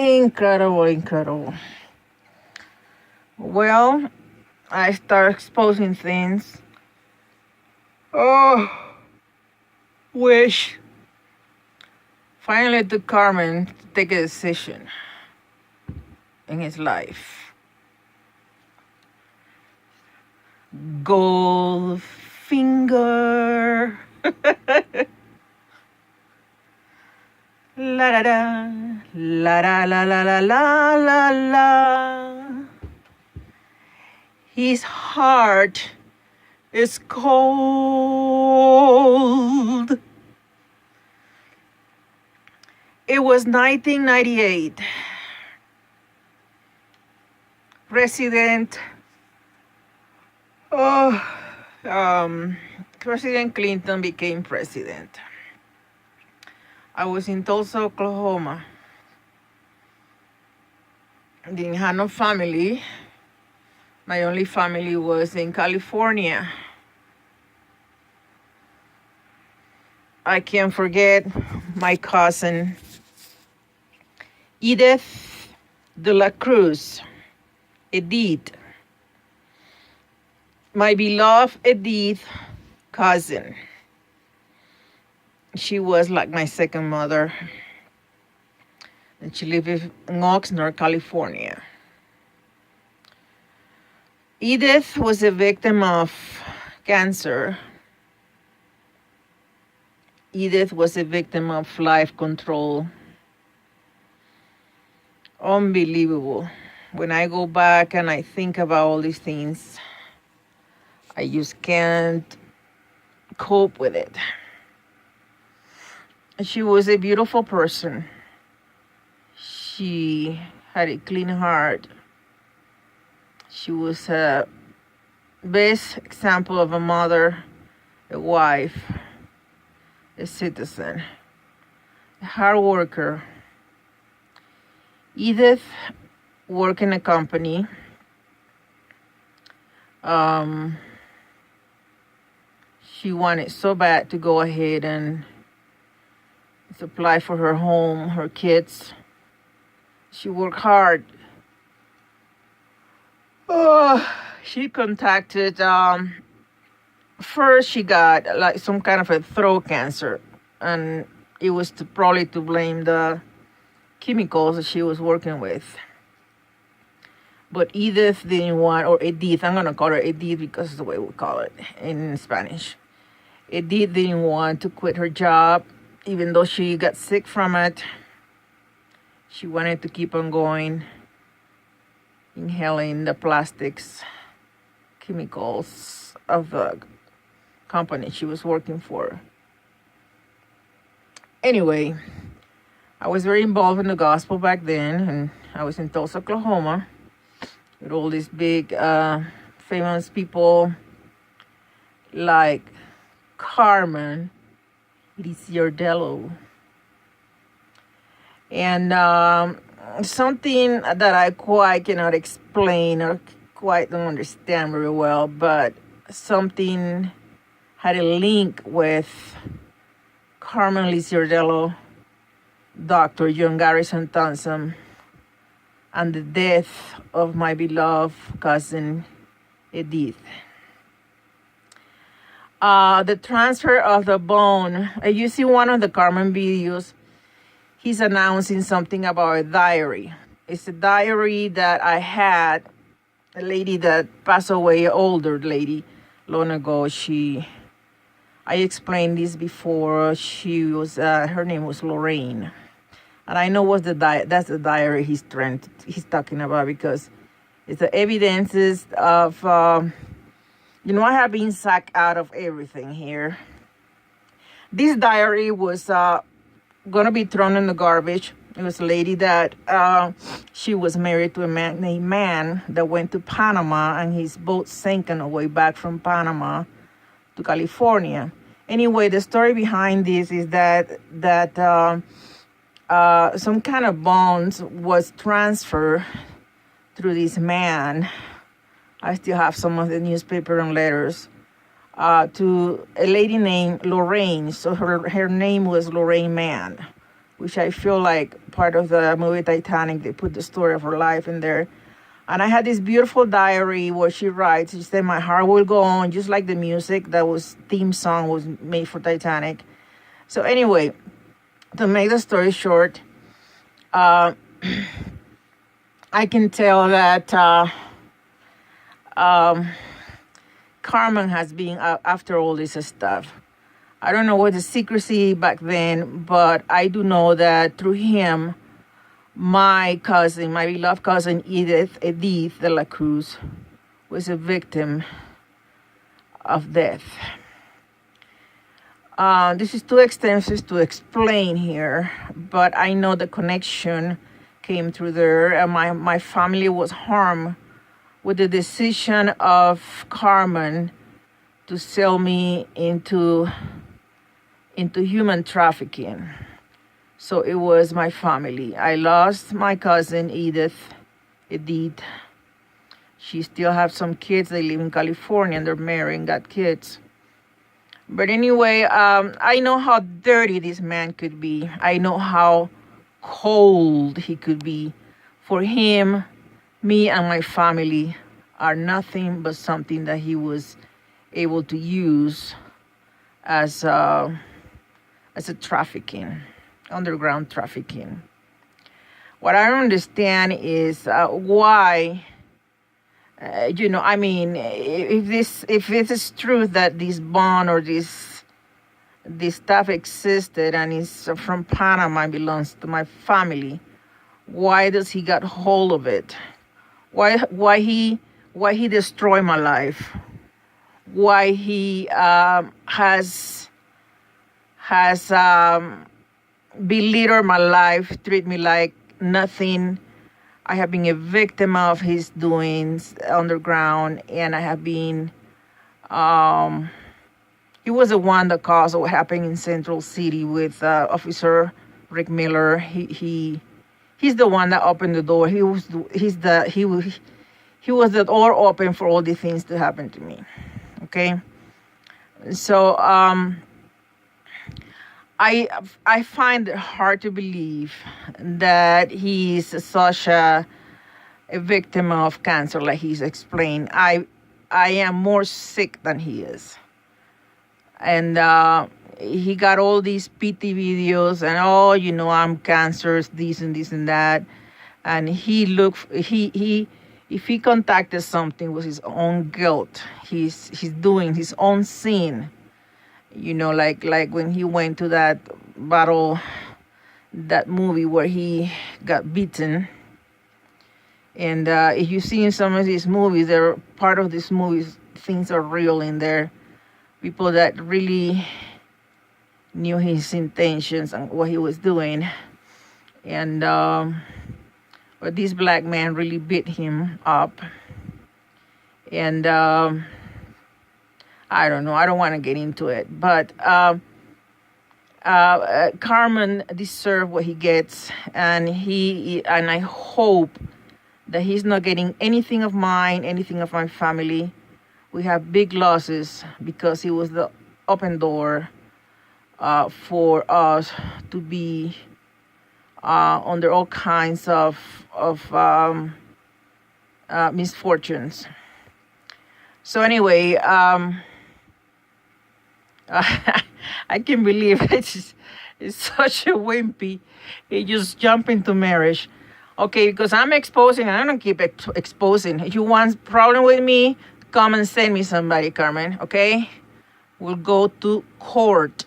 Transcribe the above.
Incredible, incredible. Well, I start exposing things. Oh, which finally took Carmen to take a decision in his life. Goldfinger. La da da, la da la la la la la la. His heart is cold. It was 1998. President President Clinton became president. I was in Tulsa, Oklahoma. Didn't have no family. My only family was in California. I can't forget my cousin, Edith de la Cruz, Edith. My beloved Edith cousin. She was like my second mother. And she lived in Oxnard, California. Edith was a victim of cancer. Edith was a victim of life control. Unbelievable. When I go back and I think about all these things, I just can't cope with it. She was a beautiful person. She had a clean heart. She was a best example of a mother, a wife, a citizen, a hard worker. Edith worked in a company. She wanted so bad to go ahead and supply for her home, her kids. She worked hard. She contacted, first she got like some kind of a throat cancer, and it was probably to blame the chemicals that she was working with. But Edith didn't want, or Edith, I'm going to call her Edith because it's the way we call it in Spanish. Edith didn't want to quit her job, even though she got sick from it. She wanted to keep on going, inhaling the plastics, chemicals of the company she was working for. Anyway, I was very involved in the gospel back then, and I was in Tulsa, Oklahoma, with all these big famous people like CARMAN, LICCIARDELlo. And something that I quite cannot explain or quite don't understand very well, but something had a link with Carmen LICCIARDELlo, Dr. John Garrison Thompson, and the death of my beloved cousin Edith. The transfer of the bone. You see one of the Carmen videos, he's announcing something about a diary. It's a diary that I had, a lady that passed away, an older lady, long ago. I explained this before. She was, her name was Lorraine. And I know that's the diary he's talking about, because it's the evidences of, I have been sucked out of everything here. This diary was going to be thrown in the garbage. It was a lady that she was married to a man named Man that went to Panama, and his boat sank on the way back from Panama to California. Anyway, the story behind this is that some kind of bones was transferred through this man. I still have some of the newspaper and letters to a lady named Lorraine. So her name was Lorraine Mann. which I feel like part of the movie Titanic, they put the story of her life in there. And I had this beautiful diary where she writes, she said, my heart will go on, just like the music that was theme song was made for Titanic. So anyway, to make the story short, I can tell that Carmen has been after all this stuff. I don't know what the secrecy back then, but I do know that through him, my cousin, my beloved cousin Edith de la Cruz, was a victim of death. This is too extensive to explain here, but I know the connection came through there, and my family was harmed with the decision of CARMAN to sell me into human trafficking. So it was my family. I lost my cousin Edith. She still have some kids. They live in California and they're married and got kids. But anyway, I know how dirty this man could be. I know how cold he could be. For him, me and my family are nothing but something that he was able to use as a trafficking, underground trafficking. What I don't understand is why, I mean, if it is true that this bond or this stuff existed and is from Panama and belongs to my family, why does he got hold of it? Why he destroyed my life? Why he has belittled my life, treat me like nothing. I have been a victim of his doings underground, and I have been, he was the one that caused what happened in Central City with Officer Rick Miller. He's the one that opened the door. He was the door open for all the things to happen to me. Okay, so I find it hard to believe that he's such a victim of cancer, like he's explained. I am more sick than he is, and he got all these PT videos and I'm cancerous, this and this and that, and if he contacted something with his own guilt, he's doing his own sin. Like when he went to that movie where he got beaten. And if you see in some of these movies, they're part of these movies, things are real in there. People that really knew his intentions and what he was doing. And but this black man really beat him up. And I don't know. I don't want to get into it. But Carmen deserves what he gets. And I hope that he's not getting anything of mine, anything of my family. We have big losses because he was the open door for us to be under all kinds of misfortunes. So anyway, I can't believe it's such a wimpy. He just jumped into marriage. Okay, because I'm exposing, and I don't keep exposing. If you want problem with me, come and send me somebody, Carmen, okay? We'll go to court.